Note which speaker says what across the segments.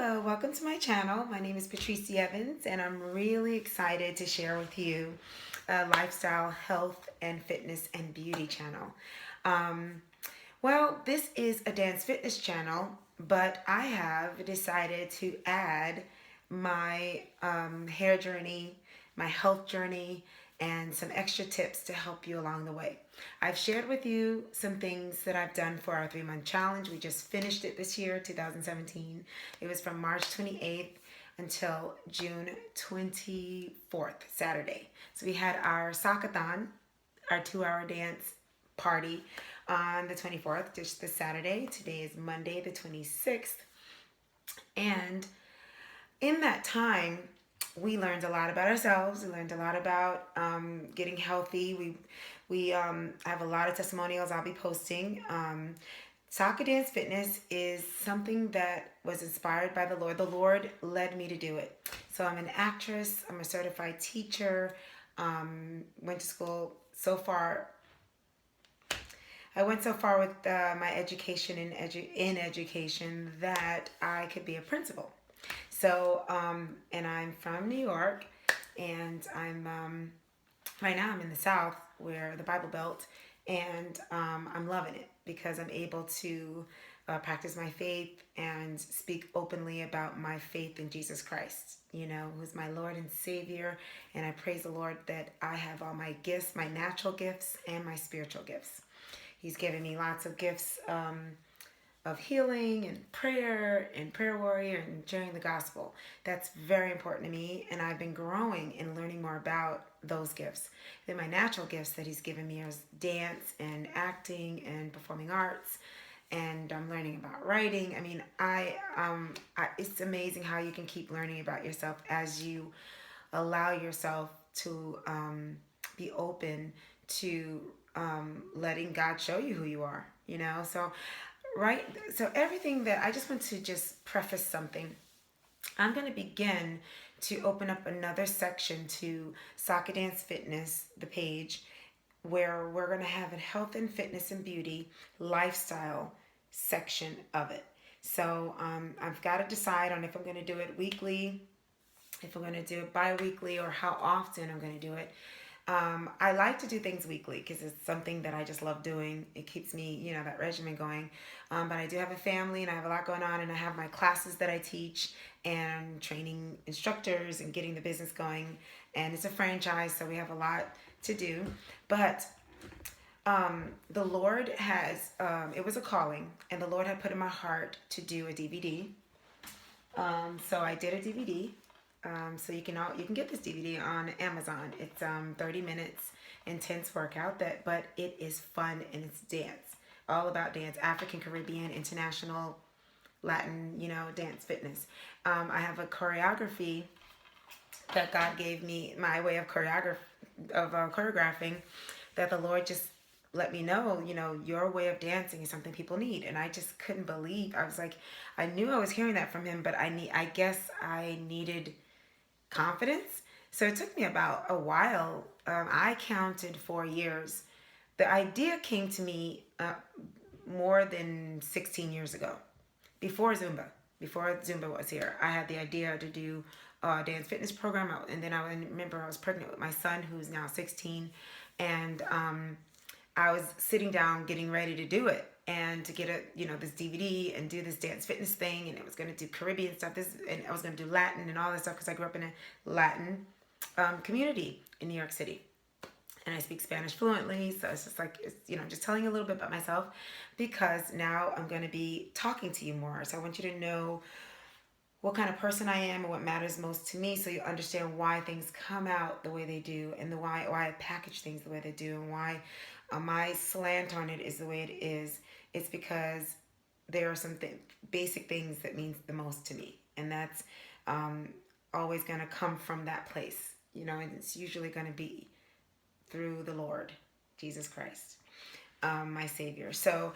Speaker 1: Hello, welcome to my channel. My name is Patrice D'Evans, and I'm really excited to share with you a lifestyle, health, and fitness and beauty channel. Um, this is a dance fitness channel, but I have decided to add my hair journey, my health journey, and some extra tips to help you along the way. I've shared with you some things that I've done for our 3-month challenge. We just finished it this year, 2017. It was from March 28th until June 24th, Saturday. So we had our Saka Dance, our 2-hour dance party on the 24th, just this Saturday. Today is Monday, the 26th. And in that time, we learned a lot about ourselves. We learned a lot about getting healthy. We have a lot of testimonials I'll be posting. Saka Dance Fitness is something that was inspired by the Lord. The Lord led me to do it. So I'm an actress. I'm a certified teacher. Went to school so far. I went so far with my education in education that I could be a principal. So, and I'm from New York, and I'm right now I'm in the South, where the Bible Belt, and I'm loving it because I'm able to practice my faith and speak openly about my faith in Jesus Christ, who's my Lord and Savior. And I praise the Lord that I have all my gifts, my natural gifts and my spiritual gifts. He's given me lots of gifts of healing and prayer warrior and sharing the gospel. That's very important to me, and I've been growing and learning more about those gifts. Then my natural gifts that he's given me is dance and acting and performing arts, and I'm learning about writing. I mean, it's amazing how you can keep learning about yourself as you allow yourself to be open to letting God show you who you are, So, right. So everything that I just want to just preface something. I'm going to begin to open up another section to Saka Dance Fitness, the page, where we're going to have a health and fitness and beauty lifestyle section of it. So I've got to decide on if I'm going to do it weekly, if I'm going to do it bi-weekly, or how often I'm going to do it. I like to do things weekly because it's something that I just love doing. It keeps me, that regimen going. But I do have a family and I have a lot going on, and I have my classes that I teach and training instructors and getting the business going. And it's a franchise, so we have a lot to do. But the Lord has, it was a calling, and the Lord had put in my heart to do a DVD. So I did a DVD. So you can get this DVD on Amazon. It's 30 minutes intense workout but it is fun, and it's dance, all about dance, African, Caribbean, international, Latin, dance fitness. I have a choreography that God gave me, my way of choreographing, that the Lord just let me know, your way of dancing is something people need. And I just couldn't believe. I was like, I knew I was hearing that from him, but I guess I needed confidence. So it took me about a while. I counted 4 years. The idea came to me more than 16 years ago, before Zumba was here. I had the idea to do a dance fitness program, and then I remember I was pregnant with my son, who's now 16, and I was sitting down getting ready to do it, and to get this DVD and do this dance fitness thing, and it was going to do Caribbean stuff, and I was going to do Latin and all this stuff, because I grew up in a Latin community in New York City, and I speak Spanish fluently. So it's just like, just telling you a little bit about myself, because now I'm going to be talking to you more. So I want you to know what kind of person I am and what matters most to me, so you understand why things come out the way they do, and why I package things the way they do, and why my slant on it is the way it is. It's because there are some basic things that means the most to me, and that's always going to come from that place, and it's usually going to be through the Lord Jesus Christ, my Savior. So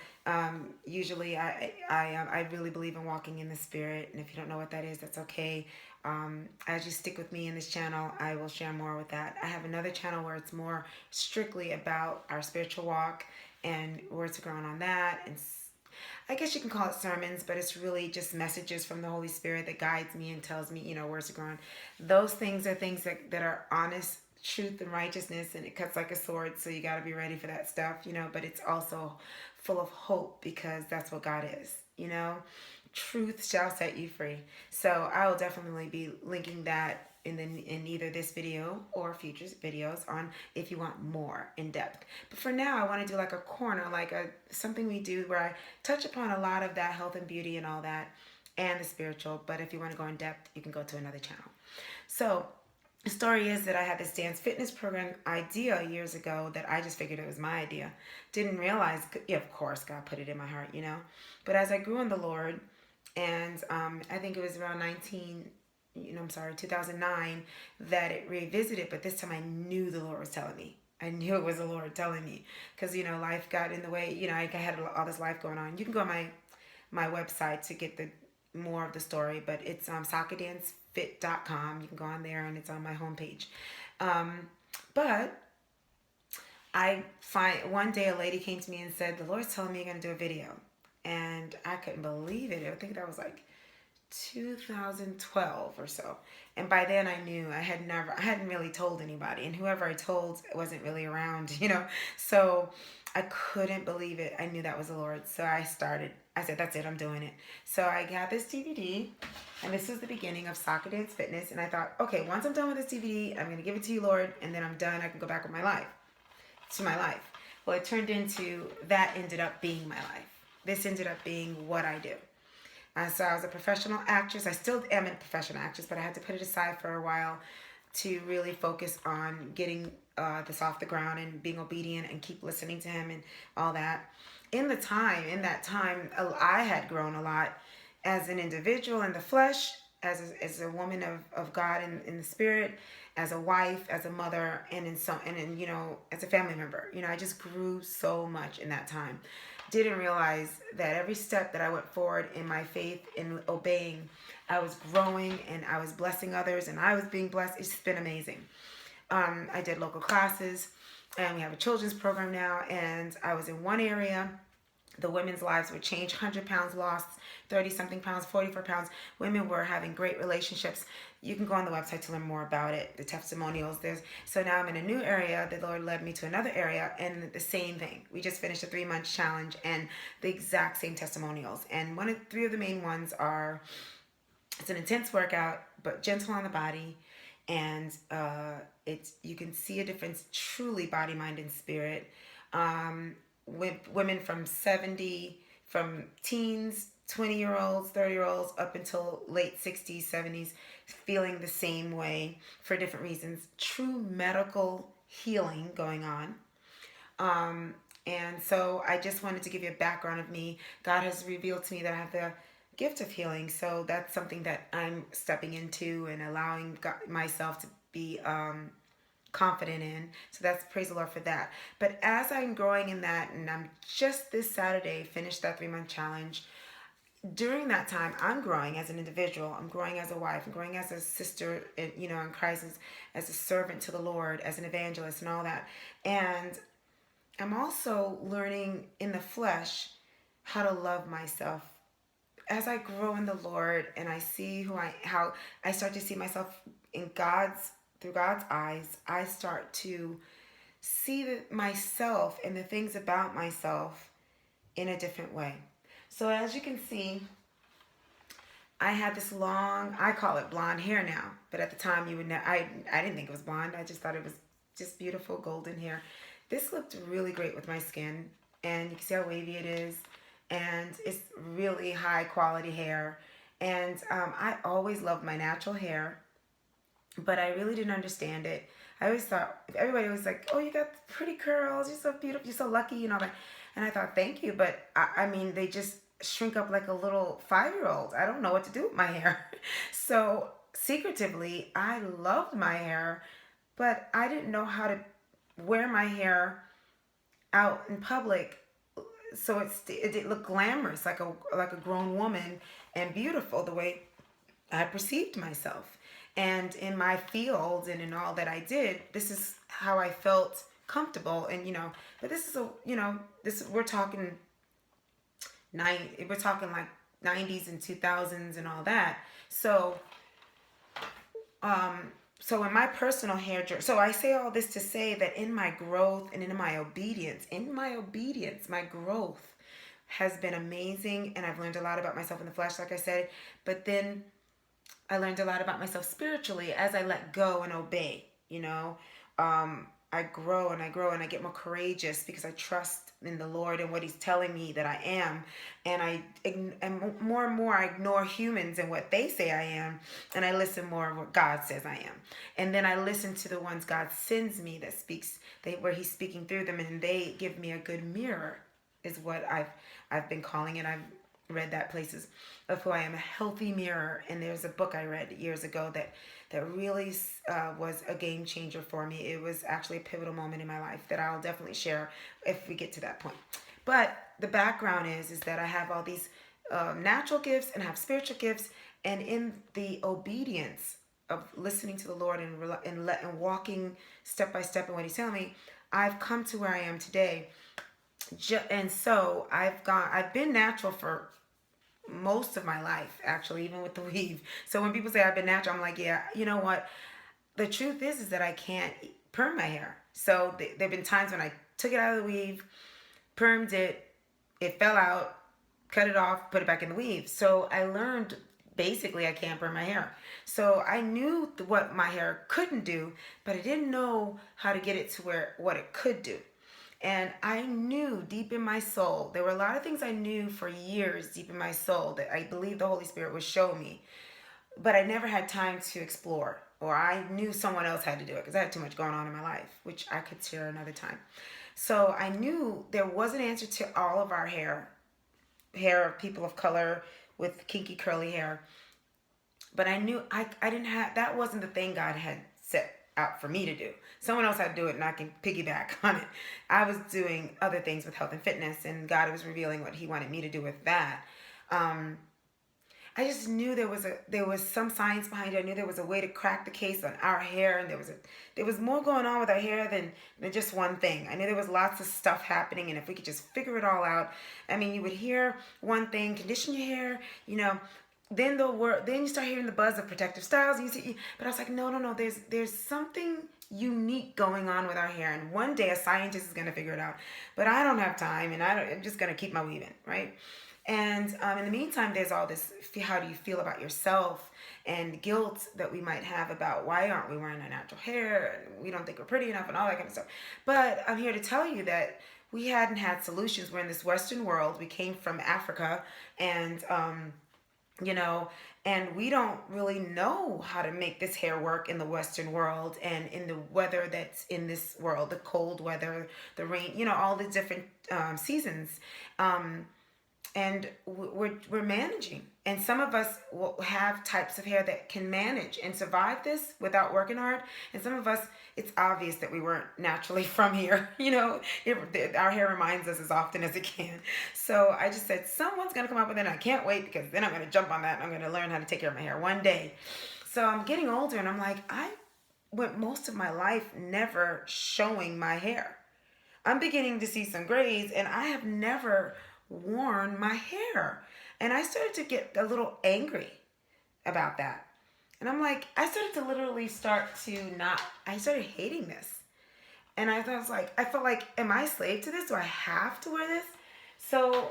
Speaker 1: usually I really believe in walking in the Spirit, and if you don't know what that is, that's okay. As you stick with me in this channel, I will share more with that. I have another channel where it's more strictly about our spiritual walk and words are growing on that, and I guess you can call it sermons, but it's really just messages from the Holy Spirit that guides me and tells me, where's it going. Those things are things that are honest, truth, and righteousness, and it cuts like a sword, so you got to be ready for that stuff, but it's also full of hope because that's what God is. Truth shall set you free. So I will definitely be linking that in either this video or future videos on if you want more in depth. But for now, I want to do like a corner, like something we do where I touch upon a lot of that health and beauty and all that, and the spiritual. But if you want to go in depth, you can go to another channel. So the story is that I had this dance fitness program idea years ago that I just figured it was my idea. Didn't realize, yeah, of course, God put it in my heart. But as I grew in the Lord, and I think it was around 2009 that it revisited, but this time I knew the Lord was telling me. I knew it was the Lord telling me because, life got in the way. I had all this life going on. You can go on my website to get the more of the story, but it's sakadancefit.com. You can go on there and it's on my homepage. But I find one day a lady came to me and said, the Lord's telling me you're going to do a video. And I couldn't believe it. I think that was like 2012 or so. And by then I knew I hadn't really told anybody. And whoever I told wasn't really around, So I couldn't believe it. I knew that was the Lord. So I said, that's it, I'm doing it. So I got this DVD, and this was the beginning of Saka Dance Fitness. And I thought, okay, once I'm done with this DVD, I'm going to give it to you, Lord. And then I'm done. I can go back with my life. Well, it turned into, that ended up being my life. This ended up being what I do. So I was a professional actress. I still am a professional actress, but I had to put it aside for a while to really focus on getting this off the ground and being obedient and keep listening to Him and all that. In that time, I had grown a lot as an individual in the flesh, as a woman of God in the spirit, as a wife, as a mother, and as a family member. I just grew so much in that time. Didn't realize that every step that I went forward in my faith in obeying, I was growing and I was blessing others and I was being blessed. It's just been amazing. I did local classes, and we have a children's program now, and I was in one area. The women's lives were changed, 100 pounds lost, 30-something pounds, 44 pounds. Women were having great relationships. You can go on the website to learn more about it, the testimonials. So now I'm in a new area. The Lord led me to another area, and the same thing. We just finished a 3-month challenge, and the exact same testimonials. And three of the main ones are, it's an intense workout, but gentle on the body. And you can see a difference, truly body, mind, and spirit. With women from teens, 20-year-olds, 30-year-olds, up until late 60s, 70s, feeling the same way for different reasons. True medical healing going on. And so I just wanted to give you a background of me. God has revealed to me that I have the gift of healing. So that's something that I'm stepping into and allowing myself to be confident in. So that's, praise the Lord for that. But as I'm growing in that, and I'm just this Saturday finished that 3-month challenge, during that time I'm growing as an individual, I'm growing as a wife, I'm growing as a sister in Christ, as a servant to the Lord, as an evangelist and all that. And I'm also learning in the flesh how to love myself. As I grow in the Lord and I see how I start to see myself through God's eyes, I start to see myself and the things about myself in a different way. So as you can see, I had this long, I call it blonde hair now, but at the time I didn't think it was blonde. I just thought it was just beautiful golden hair. This looked really great with my skin, and you can see how wavy it is, and it's really high quality hair. And I always loved my natural hair, but I really didn't understand it. I always thought, everybody was like, oh, you got pretty curls, you're so beautiful, you're so lucky, and all that. And I thought, thank you, but I mean, they just shrink up like a little 5-year-old. I don't know what to do with my hair. So secretively, I loved my hair, but I didn't know how to wear my hair out in public so it looked glamorous, like a grown woman, and beautiful the way I perceived myself. And in my field and in all that I did, this is how I felt comfortable. And but this is we're talking we're talking like 90s and 2000s and all that. So um so in my personal hair journey, so I say all this to say that in my growth and in my obedience, my growth has been amazing, and I've learned a lot about myself in the flesh, like I said. But then I learned a lot about myself spiritually as I let go and obey, you know. I grow and I grow and I get more courageous because I trust in the Lord and what He's telling me that I am. And more and more I ignore humans and what they say I am, and I listen more of what God says I am. And then I listen to the ones God sends me that where He's speaking through them, and they give me a good mirror, is what I've been calling it. I've read that places of who I am, a healthy mirror. And there's a book I read years ago that really was a game changer for me. It was actually a pivotal moment in my life that I'll definitely share if we get to that point. But the background is that I have all these natural gifts and I have spiritual gifts, and in the obedience of listening to the Lord and walking step by step in what He's telling me, I've come to where I am today. And so I've been natural for most of my life, actually, even with the weave. So when people say I've been natural, I'm like, yeah, you know what? The truth is that I can't perm my hair. So there have been times when I took it out of the weave, permed it, it fell out, cut it off, put it back in the weave. So I learned basically I can't perm my hair. So I knew what my hair couldn't do, but I didn't know how to get it to what it could do. And I knew deep in my soul, there were a lot of things I knew for years deep in my soul that I believed the Holy Spirit would show me. But I never had time to explore, or I knew someone else had to do it because I had too much going on in my life, which I could share another time. So I knew there was an answer to all of our hair of people of color with kinky curly hair. But I knew I didn't have, that wasn't the thing God had set out for me to do. Someone else had to do it, and I can piggyback on it. I was doing other things with health and fitness, and God was revealing what He wanted me to do with that. I just knew there was some science behind it. I knew there was a way to crack the case on our hair, and there was more going on with our hair than just one thing. I knew there was lots of stuff happening, and if we could just figure it all out. I mean, you would hear one thing, condition your hair, then then you start hearing the buzz of protective styles, and but I was like, no, there's something unique going on with our hair, and one day a scientist is going to figure it out. But I don't have time, and I'm just going to keep my weaving, right? And in the meantime, there's all this, how do you feel about yourself, and guilt that we might have about why aren't we wearing our natural hair, and we don't think we're pretty enough, and all that kind of stuff. But I'm here to tell you that we hadn't had solutions. We're in this Western world. We came from Africa, and and we don't really know how to make this hair work in the Western world and in the weather that's in this world, the cold weather, the rain, all the different seasons. And we're managing, and some of us will have types of hair that can manage and survive this without working hard, and some of us, it's obvious that we weren't naturally from here. Our hair reminds us as often as it can. So I just said, someone's gonna come up with it, and I can't wait, because then I'm gonna jump on that and I'm gonna learn how to take care of my hair one day. So I'm getting older, and I'm like, I went most of my life never showing my hair. I'm beginning to see some grays, and I have never worn my hair. And I started to get a little angry about that. And I'm like, I started to literally I started hating this. And I felt like, am I a slave to this? Do I have to wear this? So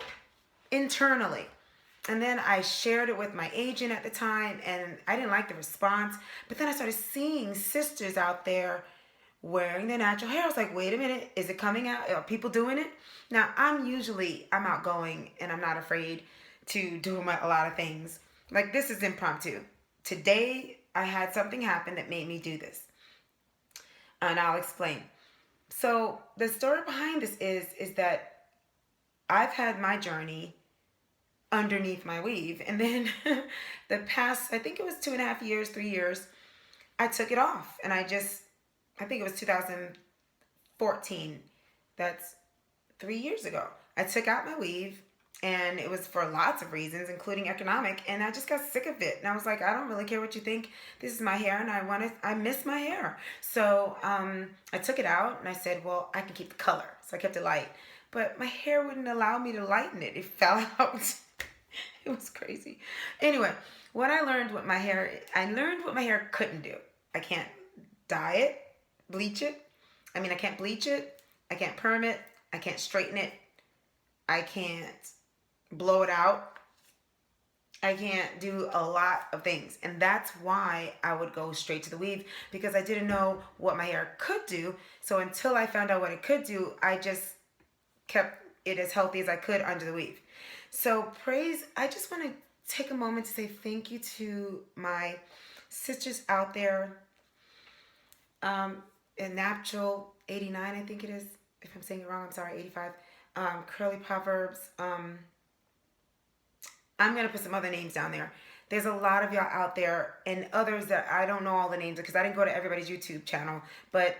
Speaker 1: internally. And then I shared it with my agent at the time, and I didn't like the response. But then I started seeing sisters out there wearing their natural hair. I was like, wait a minute, is it coming out? Are people doing it? Now, I'm outgoing, and I'm not afraid to do a lot of things. Like, this is impromptu. Today, I had something happen that made me do this. And I'll explain. So, the story behind this is that I've had my journey underneath my weave. And then the past, I think it was 2.5 years, 3 years, I took it off. And I think it was 2014. That's 3 years ago. I took out my weave, and it was for lots of reasons, including economic, and I just got sick of it. And I was like, I don't really care what you think. This is my hair, and I miss my hair. So I took it out, and I said, well, I can keep the color. So I kept it light. but my hair wouldn't allow me to lighten it. It fell out. It was crazy. Anyway, I learned what my hair couldn't do. I can't dye it, bleach it. I can't bleach it. I can't perm it. I can't straighten it. I can't blow it out. I can't do a lot of things. And that's why I would go straight to the weave, because I didn't know what my hair could do. So until I found out what it could do, I just kept it as healthy as I could under the weave. So I just want to take a moment to say thank you to my sisters out there, in Natural 89, I think it is. If I'm saying it wrong, I'm sorry, 85. Curly Proverbs. I'm going to put some other names down there. There's a lot of y'all out there and others that I don't know all the names because I didn't go to everybody's YouTube channel. But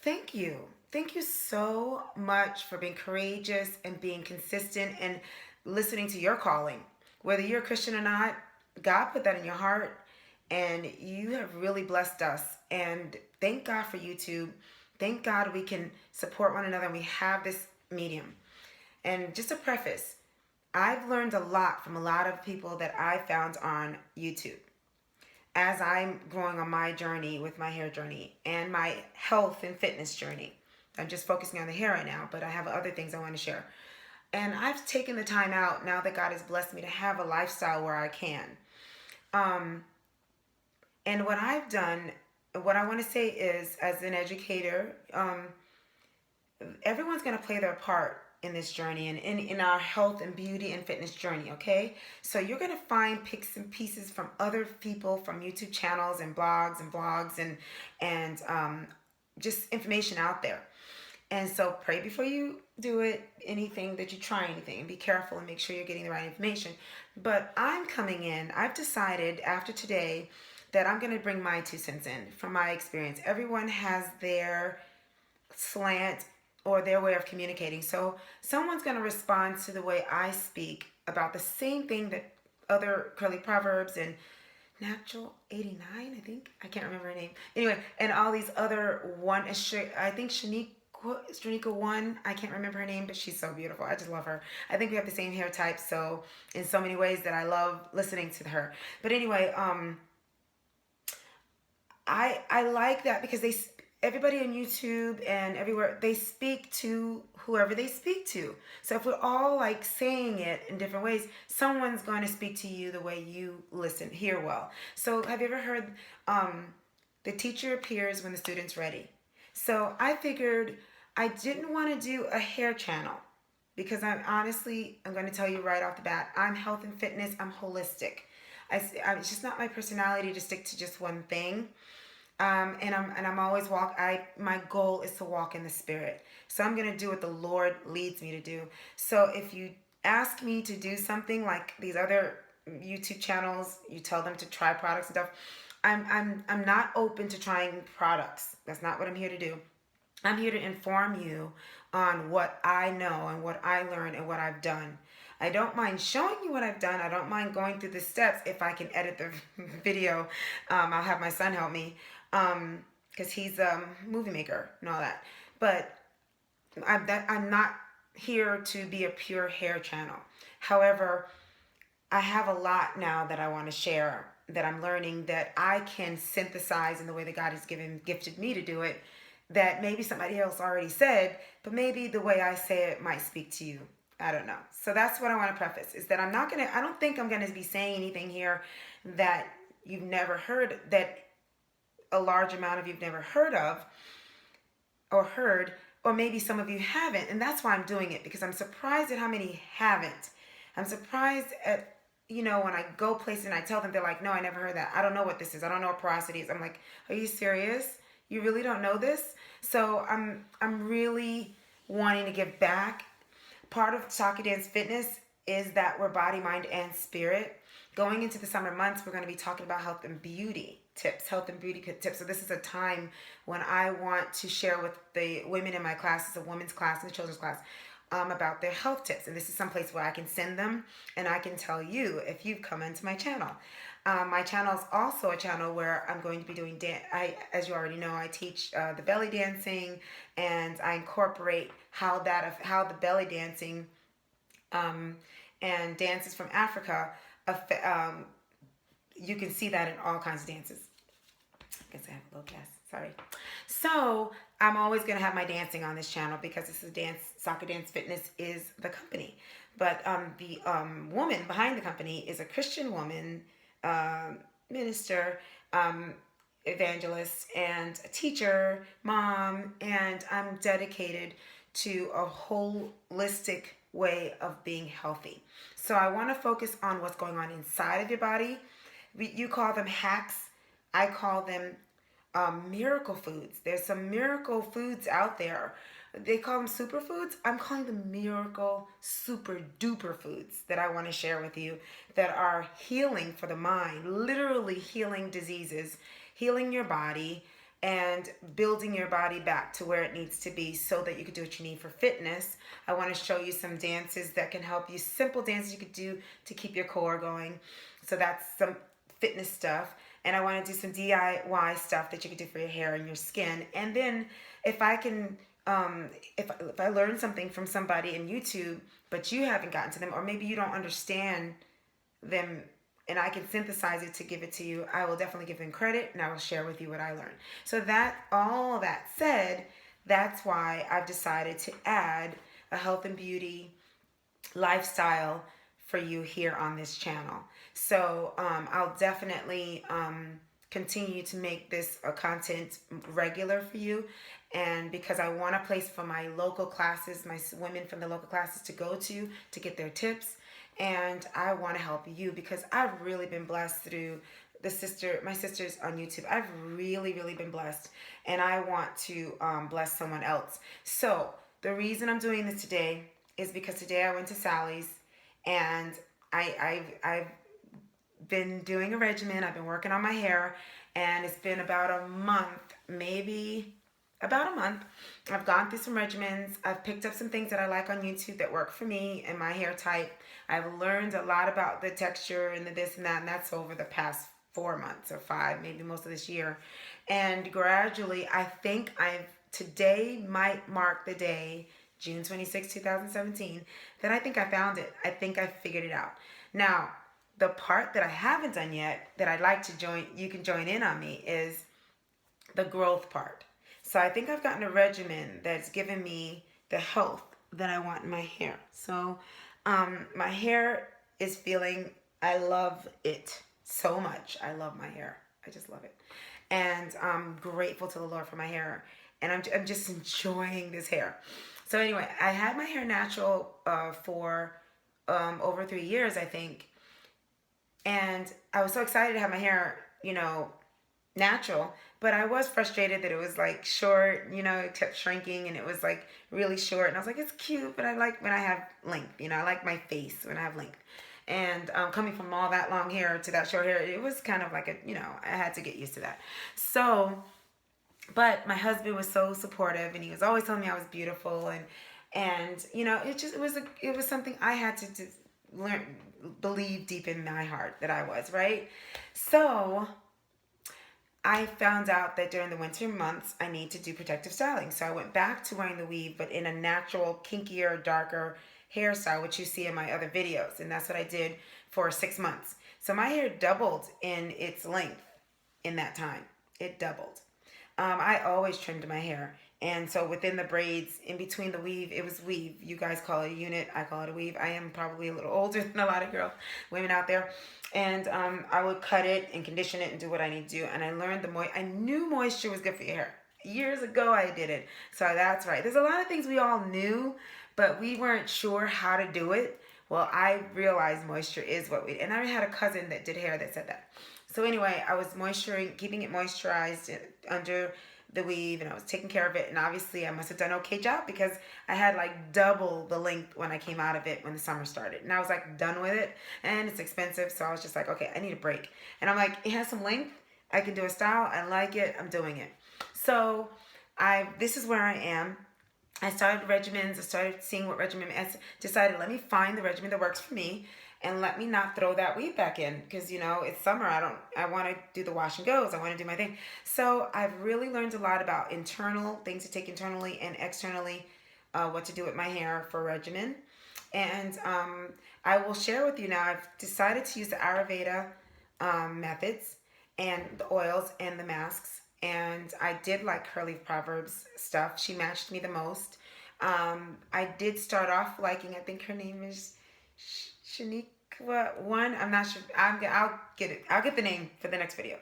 Speaker 1: thank you. Thank you so much for being courageous and being consistent and listening to your calling. Whether you're a Christian or not, God put that in your heart and you have really blessed us. And thank God for YouTube. Thank God we can support one another and we have this medium. And just a preface, I've learned a lot from a lot of people that I found on YouTube as I'm growing on my journey with my hair journey and my health and fitness journey. I'm just focusing on the hair right now, but I have other things I want to share. And I've taken the time out now that God has blessed me to have a lifestyle where I can. And what I've done, what I want to say is, as an educator, everyone's going to play their part in this journey and in our health and beauty and fitness journey, okay? So you're going to find picks and pieces from other people, from YouTube channels and blogs and just information out there. And so pray before you do it, anything that you try anything, and be careful and make sure you're getting the right information. But I've decided after today that I'm going to bring my 2 cents in from my experience. Everyone has their slant or their way of communicating. So someone's going to respond to the way I speak about the same thing that other Curly Proverbs and Natural 89, I think. I can't remember her name. Anyway, and all these other I think Shanika 1, I can't remember her name, but she's so beautiful. I just love her. I think we have the same hair type, so in so many ways that I love listening to her. But anyway, I like that because everybody on YouTube and everywhere, they speak to whoever they speak to. So if we're all like saying it in different ways, someone's going to speak to you the way you hear well. So have you ever heard the teacher appears when the student's ready? So I figured I didn't want to do a hair channel because I'm going to tell you right off the bat, I'm health and fitness, I'm holistic. It's just not my personality to stick to just one thing. And I'm always my goal is to walk in the Spirit. So I'm going to do what the Lord leads me to do. So if you ask me to do something like these other YouTube channels, you tell them to try products and stuff, I'm not open to trying products. That's not what I'm here to do. I'm here to inform you on what I know and what I learned and what I've done. I don't mind showing you what I've done. I don't mind going through the steps if I can edit the video. I'll have my son help me because he's a movie maker and all that. But I'm not here to be a pure hair channel. However, I have a lot now that I want to share that I'm learning that I can synthesize in the way that God has gifted me to do it, that maybe somebody else already said, but maybe the way I say it might speak to you. I don't know. So that's what I want to preface, is that I don't think I'm going to be saying anything here that you've never heard, that a large amount of you've never heard of or heard, or maybe some of you haven't. And that's why I'm doing it, because I'm surprised at how many haven't. I'm surprised at, when I go places and I tell them, they're like, no, I never heard that. I don't know what this is. I don't know what porosity is. I'm like, are you serious? You really don't know this? So I'm really wanting to give back. Part of Saka Dance Fitness is that we're body, mind, and spirit. Going into the summer months, we're going to be talking about health and beauty tips. So this is a time when I want to share with the women in my class, it's a women's class and a children's class, about their health tips. And this is someplace where I can send them and I can tell you if you've come into my channel. My channel is also a channel where I'm going to be doing as you already know, I teach the belly dancing, and I incorporate how the belly dancing and dances from Africa, you can see that in all kinds of dances. I guess I have a little gas. Sorry. So I'm always going to have my dancing on this channel because this is Saka Dance Fitness is the company. But the woman behind the company is a Christian woman, minister, evangelist, and a teacher, mom, and I'm dedicated to a holistic way of being healthy. So I want to focus on what's going on inside of your body. You call them hacks. I call them miracle foods. There's some miracle foods out there. They call them superfoods. I'm calling them miracle super duper foods that I want to share with you that are healing for the mind, literally healing diseases, healing your body, and building your body back to where it needs to be so that you can do what you need for fitness. I want to show you some dances that can help you, simple dances you could do to keep your core going. So that's some fitness stuff. And I want to do some DIY stuff that you can do for your hair and your skin. And then if I can, if I learn something from somebody in YouTube, but you haven't gotten to them, or maybe you don't understand them, and I can synthesize it to give it to you, I will definitely give them credit, and I will share with you what I learned. So that, all that said, that's why I've decided to add a health and beauty lifestyle for you here on this channel. So I'll definitely continue to make this content regular for you, and because I want a place for my local classes, my women from the local classes to go to get their tips, and I want to help you because I've really been blessed through my sisters on YouTube. I've really been blessed, and I want to bless someone else. So the reason I'm doing this today is because today I went to Sally's, and I've been doing a regimen. I've been working on my hair, and it's been about a month, maybe about a month. I've gone through some regimens. I've picked up some things that I like on YouTube that work for me and my hair type. I've learned a lot about the texture and the this and that, and that's over the past 4 months or 5, maybe most of this year. And gradually, I think today might mark the day, June 26, 2017, that I think I found it. I think I figured it out. Now, the part that I haven't done yet that I'd like to you can join in on me, is the growth part. So I think I've gotten a regimen that's given me the health that I want in my hair. So my hair is I love it so much. I love my hair. I just love it. And I'm grateful to the Lord for my hair. And I'm just enjoying this hair. So anyway, I had my hair natural for over 3 years, I think. And I was so excited to have my hair, natural, but I was frustrated that it was like short, it kept shrinking and it was like really short. And I was like, it's cute, but I like when I have length, I like my face when I have length. And coming from all that long hair to that short hair, it was kind of like I had to get used to that. So, but my husband was so supportive, and he was always telling me I was beautiful, and it was something I had to learn, believe deep in my heart that I was, right? So I found out that during the winter months, I need to do protective styling. So I went back to wearing the weave, but in a natural, kinkier, darker hairstyle, which you see in my other videos. And that's what I did for 6 months. So my hair doubled in its length in that time. It doubled. I always trimmed my hair. And so within the braids, in between the weave, it was weave. You guys call it a unit. I call it a weave. I am probably a little older than a lot of women out there. And I would cut it and condition it and do what I need to do. And I learned I knew moisture was good for your hair. Years ago, I did it. So that's right. There's a lot of things we all knew, but we weren't sure how to do it. Well, I realized moisture is and I had a cousin that did hair that said that. So anyway, I was keeping it moisturized under the weave, and I was taking care of it. And obviously I must have done an okay job because I had like double the length when I came out of it when the summer started. And I was like done with it, and it's expensive. So I was just like, okay, I need a break. And I'm like, it has some length. I can do a style. I like it. I'm doing it. So this is where I am. I started regimens. I started seeing what regimen. I decided, let me find the regimen that works for me, and let me not throw that weight back in, because it's summer. I want to do the wash and goes. I want to do my thing. So I've really learned a lot about internal things to take internally and externally, what to do with my hair for regimen. And I will share with you now. I've decided to use the Ayurveda methods and the oils and the masks. And I did like Curly Proverbs stuff. She matched me the most. I did start off liking, I think her name is Shaniqua one. I'm not sure. I'll get it. I'll get the name for the next video.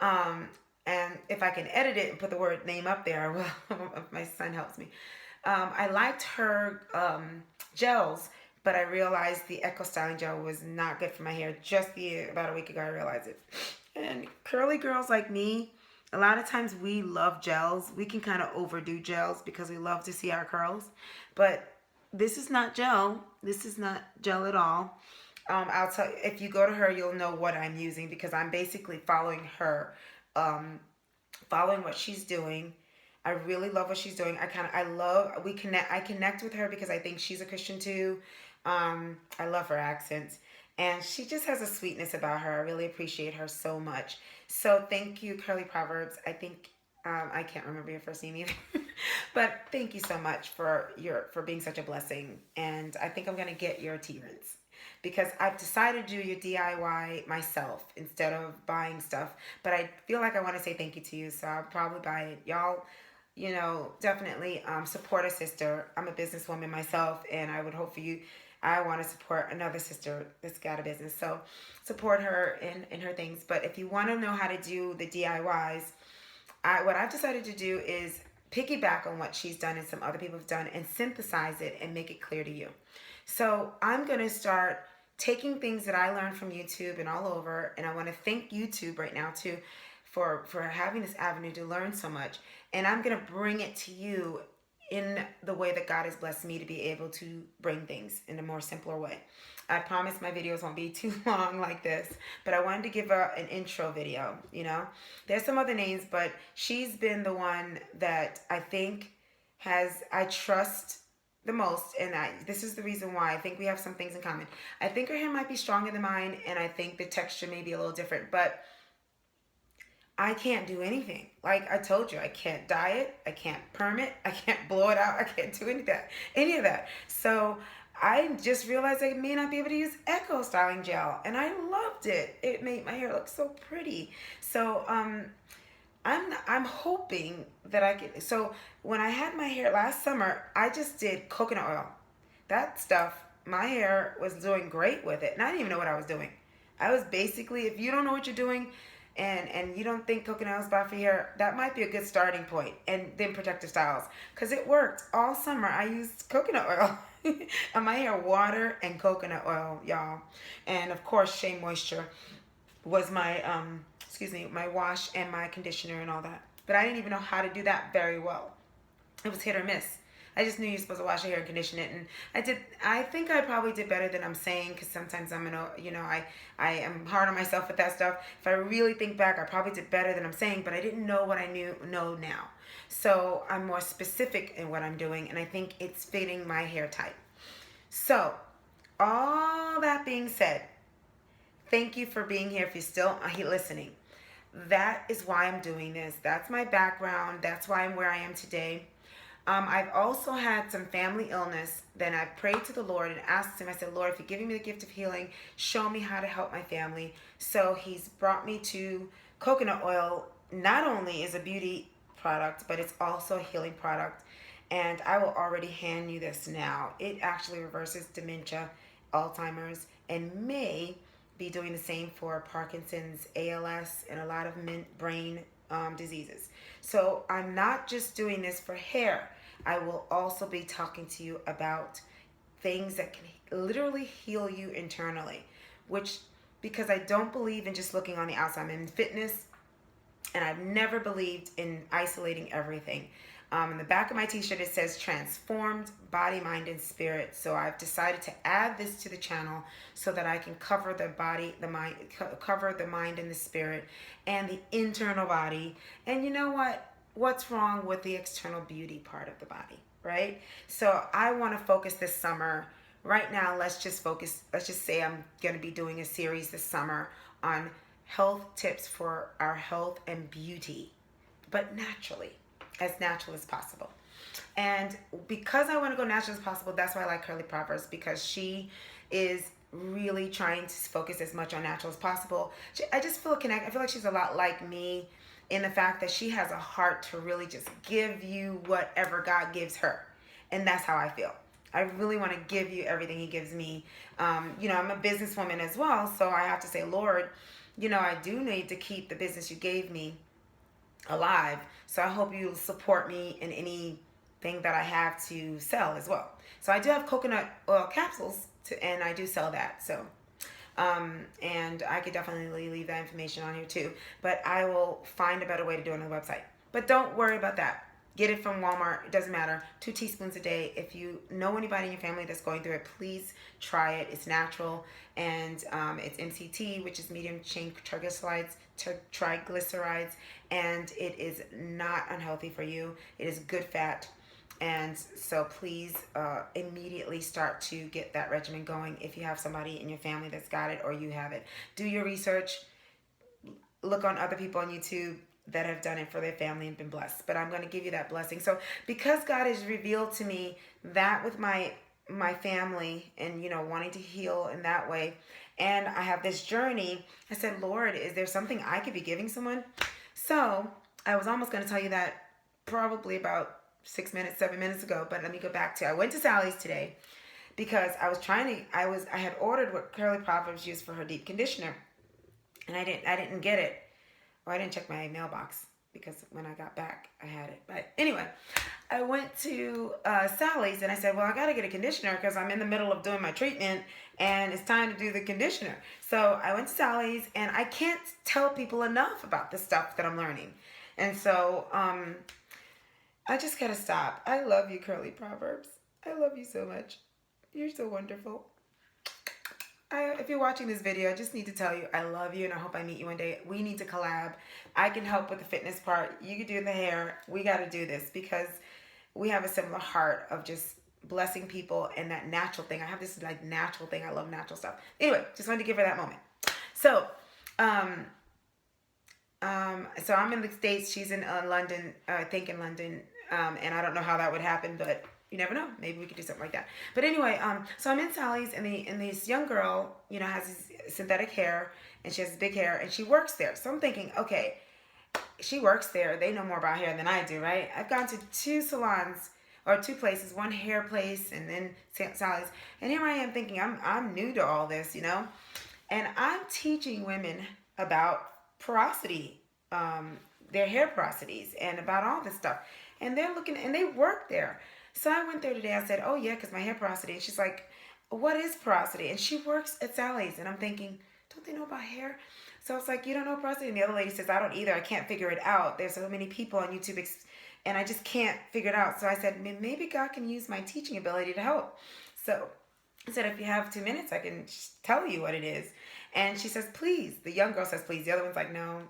Speaker 1: Um, and if I can edit it and put the word name up there, I will. If my son helps me. I liked her gels, but I realized the Eco Styling Gel was not good for my hair. About a week ago, I realized it. And curly girls like me, a lot of times we love gels. We can kind of overdo gels because we love to see our curls. But this is not gel. This is not gel at all. I'll tell you, if you go to her, you'll know what I'm using, because I'm basically following her, following what she's doing. I really love what she's doing. I connect with her because I think she's a Christian too. I love her accents. And she just has a sweetness about her. I really appreciate her so much. So thank you, Curly Proverbs. I think I can't remember your first name either, but thank you so much for being such a blessing. And I think I'm gonna get your tea rinse, because I've decided to do your DIY myself instead of buying stuff. But I feel like I want to say thank you to you, so I'll probably buy it. Y'all, definitely support a sister. I'm a businesswoman myself, and I would hope for you. I want to support another sister that's got a business. So support her in her things. But if you want to know how to do the DIYs, what I've decided to do is piggyback on what she's done and some other people have done, and synthesize it and make it clear to you. So I'm going to start taking things that I learned from YouTube and all over, and I want to thank YouTube right now too for having this avenue to learn so much. And I'm going to bring it to you in the way that God has blessed me to be able to bring things in a more simpler way. I promise my videos won't be too long like this, but I wanted to give an intro video. There's some other names, but she's been the one that I think I trust the most, and this is the reason why I think we have some things in common. I think her hair might be stronger than mine, and I think the texture may be a little different, but I can't do anything. Like I told you, I can't dye it, I can't perm it, I can't blow it out, I can't do any of that. So I just realized I may not be able to use Eco Styling Gel, and I loved it. It made my hair look so pretty. So I'm hoping that I can. So when I had my hair last summer, I just did coconut oil. That stuff, my hair was doing great with it, and I didn't even know what I was doing. I was basically, if you don't know what you're doing, and you don't think coconut oil is bad for your hair, that might be a good starting point. And then Protective Styles, because it worked all summer. I used coconut oil on my hair, water and coconut oil, y'all. And of course, Shea Moisture was my my wash and my conditioner and all that. But I didn't even know how to do that very well. It was hit or miss. I just knew you're supposed to wash your hair and condition it, and I think I probably did better than I'm saying, because sometimes I am hard on myself with that stuff. If I really think back, I probably did better than I'm saying, but I didn't know what I know now. So I'm more specific in what I'm doing, and I think it's fitting my hair type. So all that being said, thank you for being here if you're still listening. That is why I'm doing this. That's my background. That's why I'm where I am today. I've also had some family illness. Then I prayed to the Lord and asked him, I said, Lord, if you're giving me the gift of healing, show me how to help my family. So he's brought me to coconut oil. Not only is a beauty product, but it's also a healing product. And I will already hand you this now. It actually reverses dementia, Alzheimer's, and may be doing the same for Parkinson's, ALS, and a lot of brain diseases. So I'm not just doing this for hair. I will also be talking to you about things that can literally heal you internally, because I don't believe in just looking on the outside. I'm in fitness, and I've never believed in isolating everything. In the back of my t-shirt, it says transformed body, mind, and spirit. So I've decided to add this to the channel so that I can cover the body, the mind, cover the mind and the spirit, and the internal body. And you know what? What's wrong with the external beauty part of the body? right? So I want to focus this summer. Right now, let's just focus. Let's just say I'm going to be doing a series this summer on health tips for our health and beauty, but naturally, as natural as possible. And because I want to go natural as possible, that's why I like Curly Proverbs, because she is really trying to focus as much on natural as possible. I just feel connected. I feel like she's a lot like me in the fact that she has a heart to really just give you whatever God gives her. And that's how I feel. I really want to give you everything He gives me. I'm a businesswoman as well, so I have to say, Lord, I do need to keep the business you gave me alive. So I hope you'll support me in anything that I have to sell as well. So I do have coconut oil capsules, and I do sell that. So, and I could definitely leave that information on here too. But I will find a better way to do it on the website. But don't worry about that. Get it from Walmart. It doesn't matter. 2 teaspoons a day. If you know anybody in your family that's going through it, please try it. It's natural, and it's MCT, which is medium chain triglycerides, and it is not unhealthy for you. It is good fat, and so please immediately start to get that regimen going if you have somebody in your family that's got it or you have it. Do your research. Look on other people on YouTube that have done it for their family and been blessed. But I'm going to give you that blessing. So because God has revealed to me that with my family and wanting to heal in that way, and I have this journey, I said, Lord, is there something I could be giving someone? So I was almost going to tell you that probably about 7 minutes ago, but let me go back to, I went to Sally's today because I had ordered what Curly Proverbs used for her deep conditioner, and I didn't get it. Or I didn't check my mailbox because when I got back, I had it. But anyway, I went to Sally's and I said, well, I got to get a conditioner because I'm in the middle of doing my treatment and it's time to do the conditioner. So I went to Sally's, and I can't tell people enough about the stuff that I'm learning. And so I just got to stop. I love you, Curly Proverbs. I love you so much. You're so wonderful. If you're watching this video, I just need to tell you I love you, and I hope I meet you one day. We need to collab. I can help with the fitness part. You can do the hair. We got to do this because we have a similar heart of just blessing people and that natural thing. I have this natural thing. I love natural stuff. Anyway, just wanted to give her that moment. So, so I'm in the States. She's in London. I think in London, and I don't know how that would happen, but you never know. Maybe we could do something like that. But anyway, so I'm in Sally's, and this young girl, has this synthetic hair, and she has big hair, and she works there. So I'm thinking, okay, she works there. They know more about hair than I do, right? I've gone to 2 salons or 2 places, one hair place, and then Sally's. And here I am thinking, I'm new to all this, and I'm teaching women about porosity, their hair porosities, and about all this stuff. And they're looking, and they work there. So I went there today. I said, oh, yeah, because my hair porosity. And she's like, what is porosity? And she works at Sally's. And I'm thinking, don't they know about hair? So I was like, you don't know porosity? And the other lady says, I don't either. I can't figure it out. There's so many people on YouTube, and I just can't figure it out. So I said, maybe God can use my teaching ability to help. So I said, if you have 2 minutes, I can just tell you what it is. And she says, please. The young girl says, please. The other one's like, no,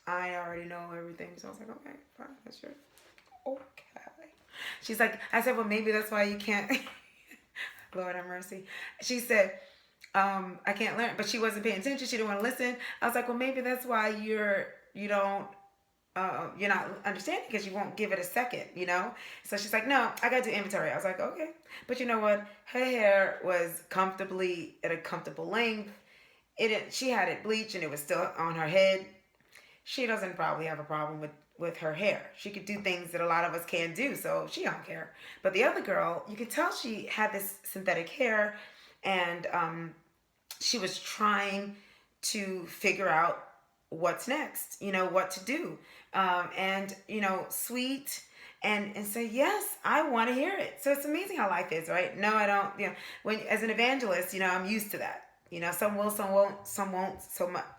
Speaker 1: I already know everything. So I was like, okay, fine, that's sure. Okay. She's like, I said, well, maybe that's why you can't. Lord have mercy. She said, I can't learn, but she wasn't paying attention. She didn't want to listen. I was like, well, maybe that's why you're not understanding, because you won't give it a second, So she's like, no, I got to do inventory. I was like, okay. But you know what? Her hair was comfortably at a comfortable length. She had it bleached and it was still on her head. She doesn't probably have a problem with her hair. She could do things that a lot of us can't do, so she don't care. But the other girl, you could tell she had this synthetic hair, and she was trying to figure out what's next, what to do, and sweet, and say, yes, I want to hear it. So it's amazing how life is, right? No, I don't. When as an evangelist, I'm used to that. Some will, some won't, some won't.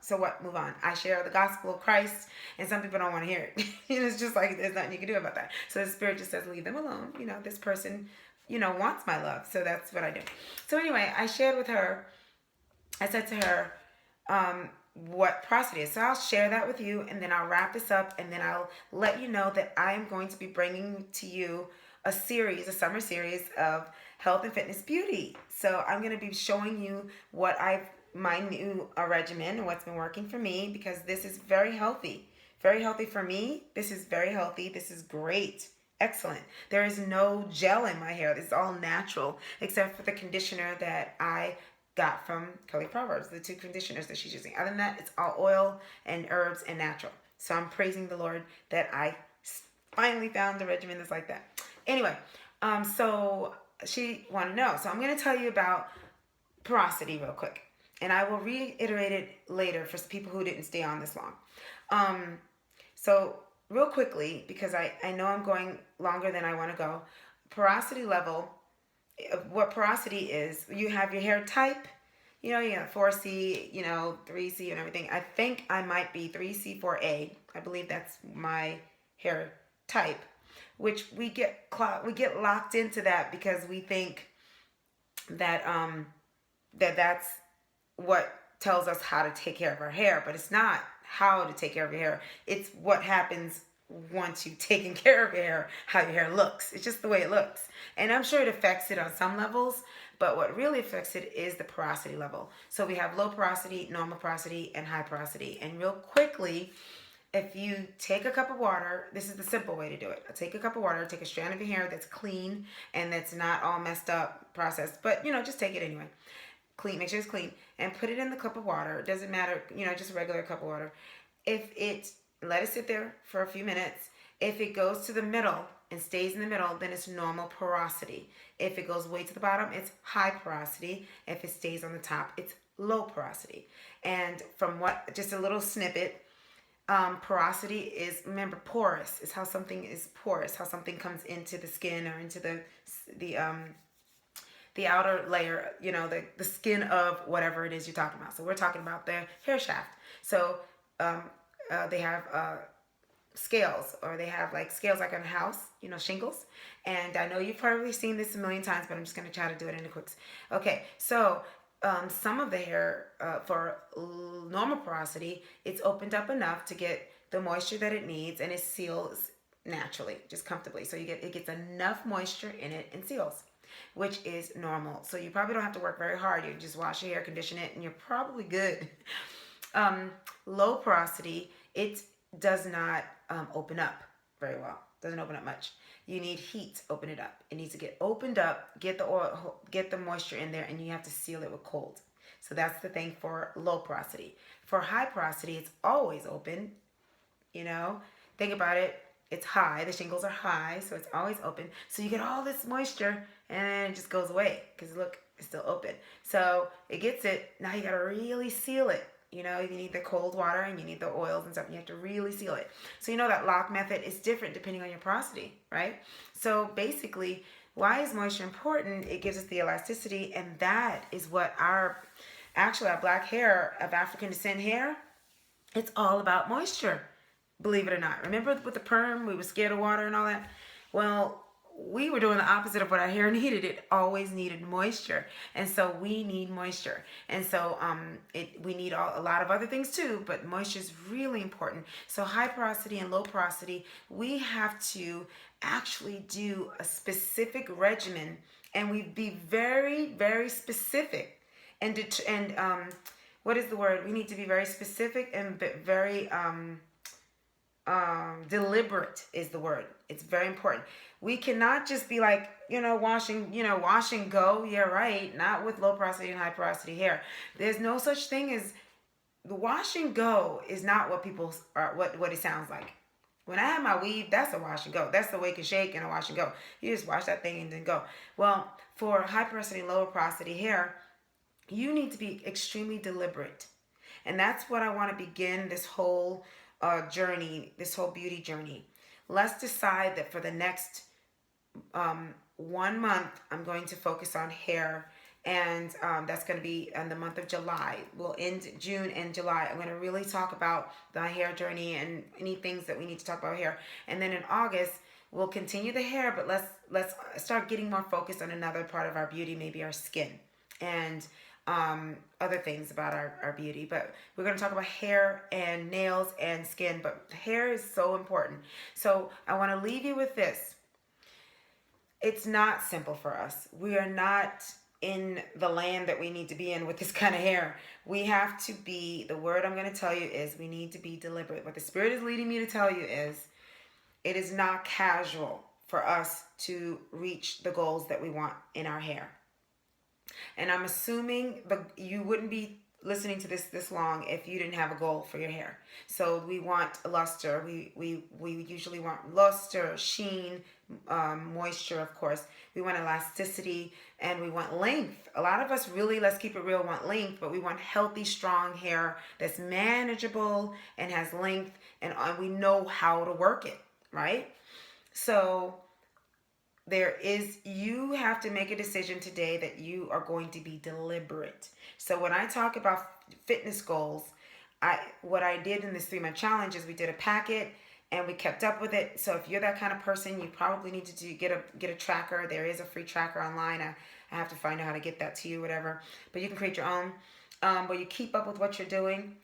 Speaker 1: So what? Move on. I share the gospel of Christ, and some people don't want to hear it. It's just like there's nothing you can do about that. So the Spirit just says, leave them alone. This person, wants my love. So that's what I do. So anyway, I shared with her. I said to her, what porosity is. So I'll share that with you, and then I'll wrap this up, and then I'll let you know that I am going to be bringing to you a summer series of health and fitness beauty. So I'm going to be showing you my new regimen and what's been working for me, because this is very healthy. Very healthy for me. This is very healthy. This is great. Excellent. There is no gel in my hair. This is all natural, except for the conditioner that I got from Kelly Proverbs, the two conditioners that she's using. Other than that, it's all oil and herbs and natural. So I'm praising the Lord that I finally found a regimen that's like that. Anyway, so she wanted to know. So I'm going to tell you about porosity real quick. And I will reiterate it later for people who didn't stay on this long. So real quickly, because I know I'm going longer than I want to go, porosity level, what porosity is, you have your hair type, you got 4C, 3C and everything. I think I might be 3C, 4A. I believe that's my hair type, which we get locked into that because we think that that's what tells us how to take care of our hair, but it's not how to take care of your hair. It's what happens once you've taken care of your hair, how your hair looks. It's just the way it looks. And I'm sure it affects it on some levels, but what really affects it is the porosity level. So we have low porosity, normal porosity, and high porosity. And real quickly, if you take a cup of water, this is the simple way to do it. Take a cup of water, take a strand of your hair that's clean and that's not all messed up, processed, but just take it anyway. Clean, make sure it's clean, and put it in the cup of water. It doesn't matter, just a regular cup of water. Let it sit there for a few minutes. If it goes to the middle and stays in the middle, then it's normal porosity. If it goes way to the bottom, it's high porosity. If it stays on the top, it's low porosity. And just a little snippet, porosity is, remember, porous is how something is porous, how something comes into the skin or into the outer layer, the skin of whatever it is you're talking about. So we're talking about the hair shaft. So they have scales, or they have scales like on a house, shingles. And I know you've probably seen this a million times, but I'm just going to try to do it in a quick. Okay, so some of the hair for normal porosity, it's opened up enough to get the moisture that it needs, and it seals naturally, just comfortably. So it gets enough moisture in it and seals, which is normal. So you probably don't have to work very hard. You just wash your hair, condition it, and you're probably good. Low porosity, it does not open up very well. Doesn't open up much. You need heat to open it up. It needs to get opened up, get the oil, get the moisture in there, and you have to seal it with cold. So that's the thing for low porosity. For high porosity, it's always open. Think about it. It's high. The shingles are high, so it's always open. So you get all this moisture, and it just goes away because look, it's still open. So it gets it. Now you got to really seal it. You need the cold water and you need the oils and stuff. And you have to really seal it. So that lock method is different depending on your porosity, right? So basically, why is moisture important? It gives us the elasticity, and that is what our black hair of African descent hair, it's all about moisture. Believe it or not. Remember with the perm, we were scared of water and all that? Well, we were doing the opposite of what our hair needed. It always needed moisture. And so we need moisture. And so we need a lot of other things too, but moisture is really important. So high porosity and low porosity, we have to actually do a specific regimen, and we be very, very specific. And what is the word? We need to be very specific and very deliberate is the word. It's very important. We cannot just be wash and go. Yeah, right. Not with low porosity and high porosity hair. There's no such thing as the wash and go is not what people are, what it sounds like. When I have my weave, that's a wash and go. That's the wake and shake and a wash and go. You just wash that thing and then go. Well, for high porosity and lower porosity hair, you need to be extremely deliberate. And that's what I want to begin this whole journey, this whole beauty journey. Let's decide that for the next 1 month, I'm going to focus on hair, and that's going to be in the month of July. We'll end June and July. I'm going to really talk about the hair journey and any things that we need to talk about here. And then in August, we'll continue the hair, but let's start getting more focused on another part of our beauty, maybe our skin and other things about our beauty. But we're going to talk about hair and nails and skin, but hair is so important. So I want to leave you with this. it's not simple for us. We are not in the land that we need to be in with this kind of hair. We have to be, the word I'm going to tell you is we need to be deliberate. What the Spirit is leading me to tell you is it is not casual for us to reach the goals that we want in our hair. And I'm assuming you wouldn't be listening to this long if you didn't have a goal for your hair. So we want luster. We usually want luster, sheen, moisture, of course. We want elasticity, and we want length. A lot of us really, let's keep it real, want length, but we want healthy, strong hair that's manageable and has length, and we know how to work it, right? So you have to make a decision today that you are going to be deliberate. So when I talk about fitness goals, what I did in this 3-month challenge is we did a packet and we kept up with it. So if you're that kind of person, you probably need to get a tracker. There is a free tracker online. I have to find out how to get that to you, whatever. But you can create your own, where you keep up with what you're doing.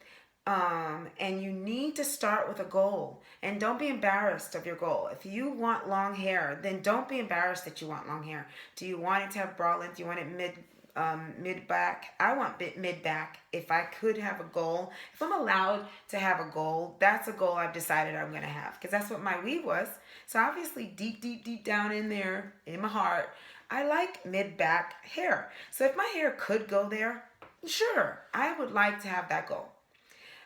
Speaker 1: And you need to start with a goal, and don't be embarrassed of your goal. If you want long hair, then don't be embarrassed that you want long hair. Do you want it to have bra length? Do you want it mid back? I want mid back. If I could have a goal, if I'm allowed to have a goal, that's a goal I've decided I'm gonna have, because that's what my weave was. So obviously deep down in there in my heart, I like mid back hair. So if my hair could go there, sure, I would like to have that goal.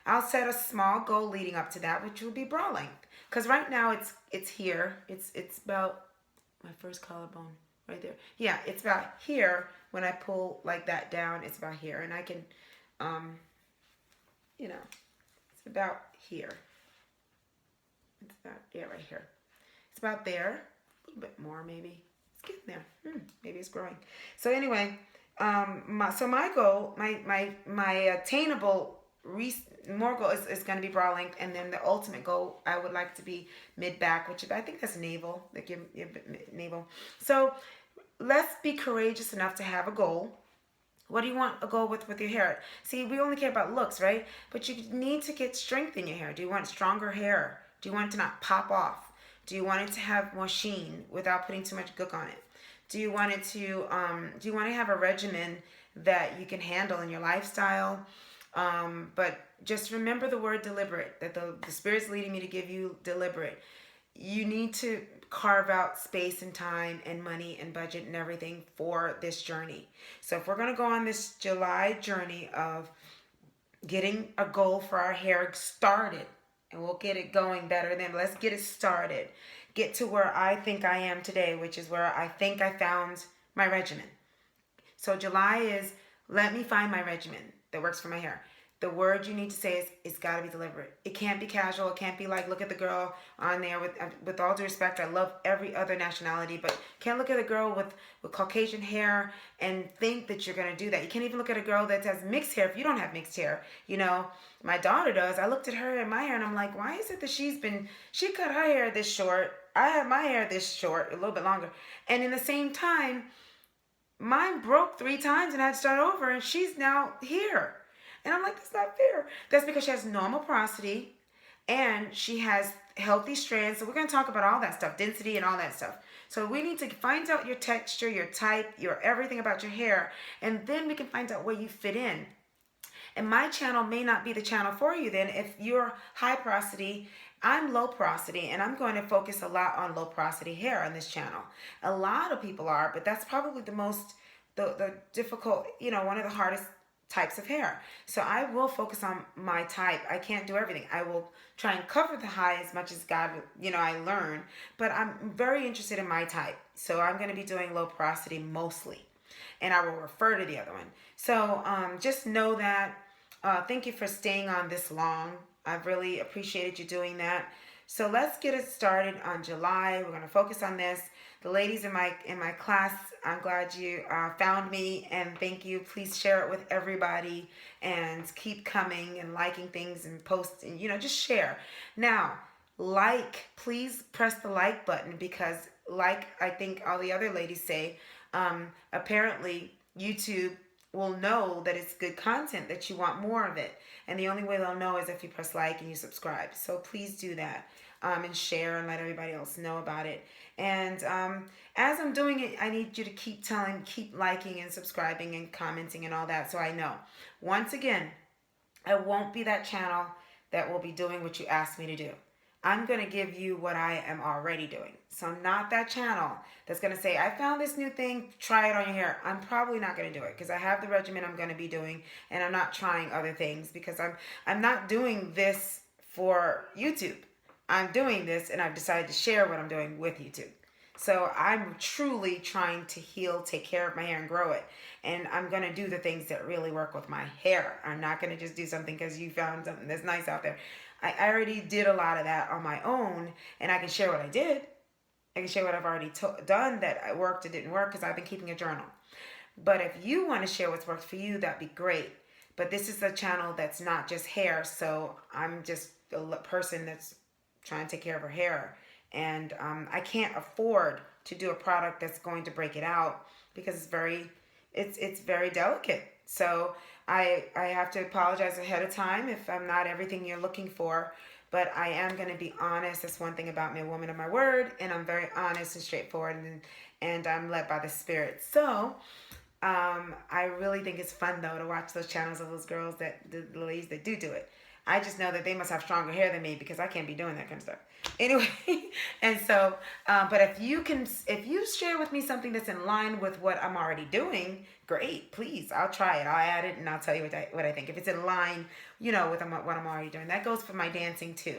Speaker 1: I'll set a small goal leading up to that, which will be bra length. Because right now it's here. It's about my first collarbone right there. Yeah, it's about here. When I pull like that down, it's about here. And I can, it's about here. It's about, yeah, right here. It's about there. A little bit more maybe. It's getting there. Maybe it's growing. So anyway, my goal, my attainable more goal is going to be bra length, and then the ultimate goal I would like to be mid back, which I think that's navel, like your navel. So let's be courageous enough to have a goal. What do you want a goal with your hair? See, we only care about looks, right? But you need to get strength in your hair. Do you want stronger hair? Do you want it to not pop off? Do you want it to have more sheen without putting too much gook on it? Do you want it to do you want to have a regimen that you can handle in your lifestyle? But just remember the word deliberate, that the Spirit's leading me to give you deliberate. You need to carve out space and time and money and budget and everything for this journey. So if we're going to go on this July journey of getting a goal for our hair started, and we'll get it going better then, let's get it started. Get to where I think I am today, which is where I think I found my regimen. So July is, let me find my regimen that works for my hair. The word you need to say is, it's got to be deliberate. It can't be casual. It can't be like, look at the girl on there. With all due respect, I love every other nationality, but can't look at a girl with Caucasian hair and think that you're going to do that. You can't even look at a girl that has mixed hair if you don't have mixed hair. You know, my daughter does. I looked at her and my hair, and I'm like, why is it that she cut her hair this short? I have my hair this short, a little bit longer. And in the same time, mine broke 3 times and I had to start over, and she's now here. And I'm like, that's not fair. That's because she has normal porosity and she has healthy strands. So we're going to talk about all that stuff, density and all that stuff. So we need to find out your texture, your type, your everything about your hair, and then we can find out where you fit in. And my channel may not be the channel for you then. If you're high porosity, I'm low porosity, and I'm going to focus a lot on low porosity hair on this channel. A lot of people are, but that's probably the difficult, one of the hardest types of hair. So I will focus on my type. I can't do everything. I will try and cover the high as much as God, I learn, but I'm very interested in my type. So I'm going to be doing low porosity mostly, and I will refer to the other one. So just know that. Thank you for staying on this long. I've really appreciated you doing that. So let's get it started on July. We're going to focus on this. The ladies in my class, I'm glad you found me, and thank you. Please share it with everybody and keep coming and liking things and posting, just share. Now, please press the like button, because like I think all the other ladies say, apparently YouTube will know that it's good content, that you want more of it. And the only way they'll know is if you press like and you subscribe. So please do that. and share and let everybody else know about it. And as I'm doing it, I need you to keep liking and subscribing and commenting and all that, so I know. Once again, I won't be that channel that will be doing what you asked me to do. I'm going to give you what I am already doing. So I'm not that channel that's going to say, I found this new thing, try it on your hair. I'm probably not going to do it because I have the regimen I'm going to be doing, and I'm not trying other things because I'm not doing this for YouTube. I'm doing this and I've decided to share what I'm doing with YouTube. So I'm truly trying to heal, take care of my hair, and grow it. And I'm going to do the things that really work with my hair. I'm not going to just do something because you found something that's nice out there. I already did a lot of that on my own, and I can share what I did. I can share what I've already done that worked or didn't work because I've been keeping a journal. But if you want to share what's worked for you, that'd be great. But this is a channel that's not just hair, so I'm just a person that's trying to take care of her hair. And I can't afford to do a product that's going to break it out because it's very delicate. So I have to apologize ahead of time if I'm not everything you're looking for. But I am going to be honest. That's one thing about me, a woman of my word, and I'm very honest and straightforward, and I'm led by the Spirit. So I really think it's fun though to watch those channels of those girls the ladies that do it. I just know that they must have stronger hair than me because I can't be doing that kind of stuff. Anyway, and so, but if you share with me something that's in line with what I'm already doing, great, please, I'll try it. I'll add it and I'll tell you what I think. If it's in line, with what I'm already doing. That goes for my dancing too.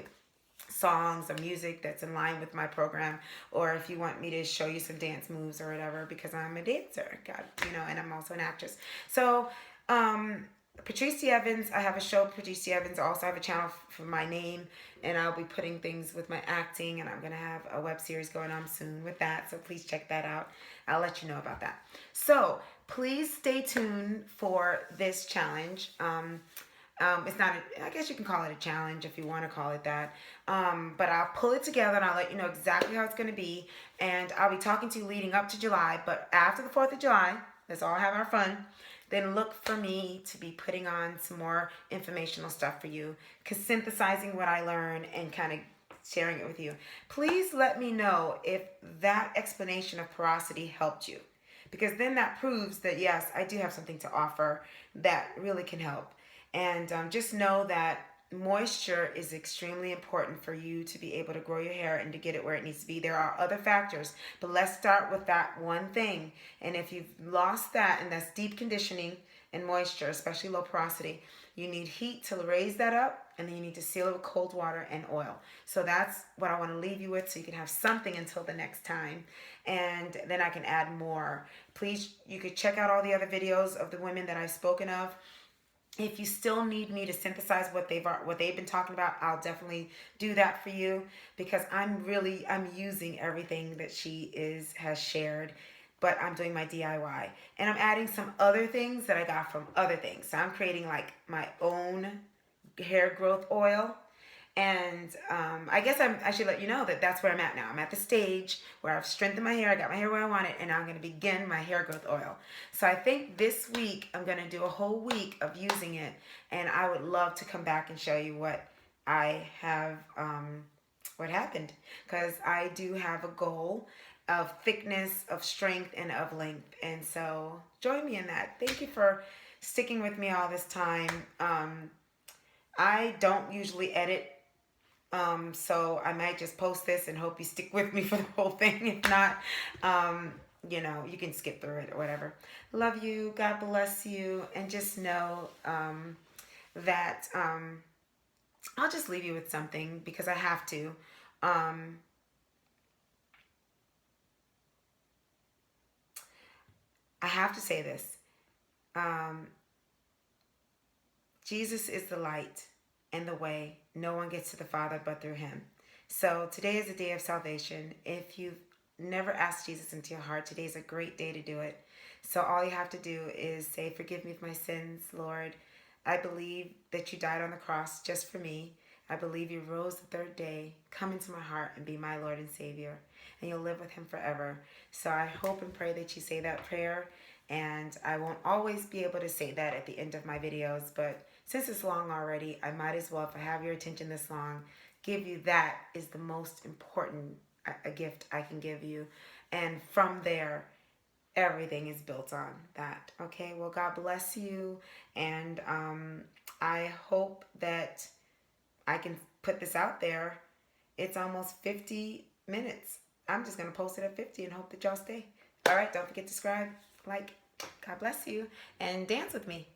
Speaker 1: Songs or music that's in line with my program, or if you want me to show you some dance moves or whatever, because I'm a dancer, and I'm also an actress. So, Patrice D'Evans, I have a show, Patrice D'Evans. I also have a channel for my name, and I'll be putting things with my acting, and I'm going to have a web series going on soon with that, so please check that out. I'll let you know about that. So, please stay tuned for this challenge. It's not, I guess you can call it a challenge if you want to call it that. But I'll pull it together and I'll let you know exactly how it's going to be. And I'll be talking to you leading up to July. But after the 4th of July, let's all have our fun. Then look for me to be putting on some more informational stuff for you, synthesizing what I learned and kind of sharing it with you. Please let me know if that explanation of porosity helped you, because then that proves that, yes, I do have something to offer that really can help. And just know that moisture is extremely important for you to be able to grow your hair and to get it where it needs to be. There are other factors, but let's start with that one thing. And if you've lost that, and that's deep conditioning and moisture, especially low porosity, you need heat to raise that up, and then you need to seal it with cold water and oil. So that's what I want to leave you with, so you can have something until the next time. And then I can add more. Please, you could check out all the other videos of the women that I've spoken of. If you still need me to synthesize what they've been talking about, I'll definitely do that for you, because I'm using everything that she has shared, but I'm doing my DIY, and I'm adding some other things that I got from other things. So I'm creating like my own hair growth oil. And I guess I should let you know that that's where I'm at now. I'm at the stage where I've strengthened my hair. I got my hair where I want it. And now I'm going to begin my hair growth oil. So I think this week I'm going to do a whole week of using it. And I would love to come back and show you what I have, what happened. Because I do have a goal of thickness, of strength, and of length. And so join me in that. Thank you for sticking with me all this time. I don't usually edit. So I might just post this and hope you stick with me for the whole thing. If not, you can skip through it or whatever. Love you. God bless you. And just know that I'll just leave you with something because I have to. I have to say this. Jesus is the light and the way. No one gets to the Father but through him. So today is a day of salvation. If you've never asked Jesus into your heart, today is a great day to do it. So all you have to do is say, forgive me of my sins, Lord. I believe that you died on the cross just for me. I believe you rose the third day. Come into my heart and be my Lord and Savior. And you'll live with him forever. So I hope and pray that you say that prayer. And I won't always be able to say that at the end of my videos, but since it's long already, I might as well, if I have your attention this long, give you that is the most important a gift I can give you. And from there, everything is built on that. Okay, well, God bless you. And I hope that I can put this out there. It's almost 50 minutes. I'm just going to post it at 50 and hope that y'all stay. All right, don't forget to subscribe, like. God bless you. And dance with me.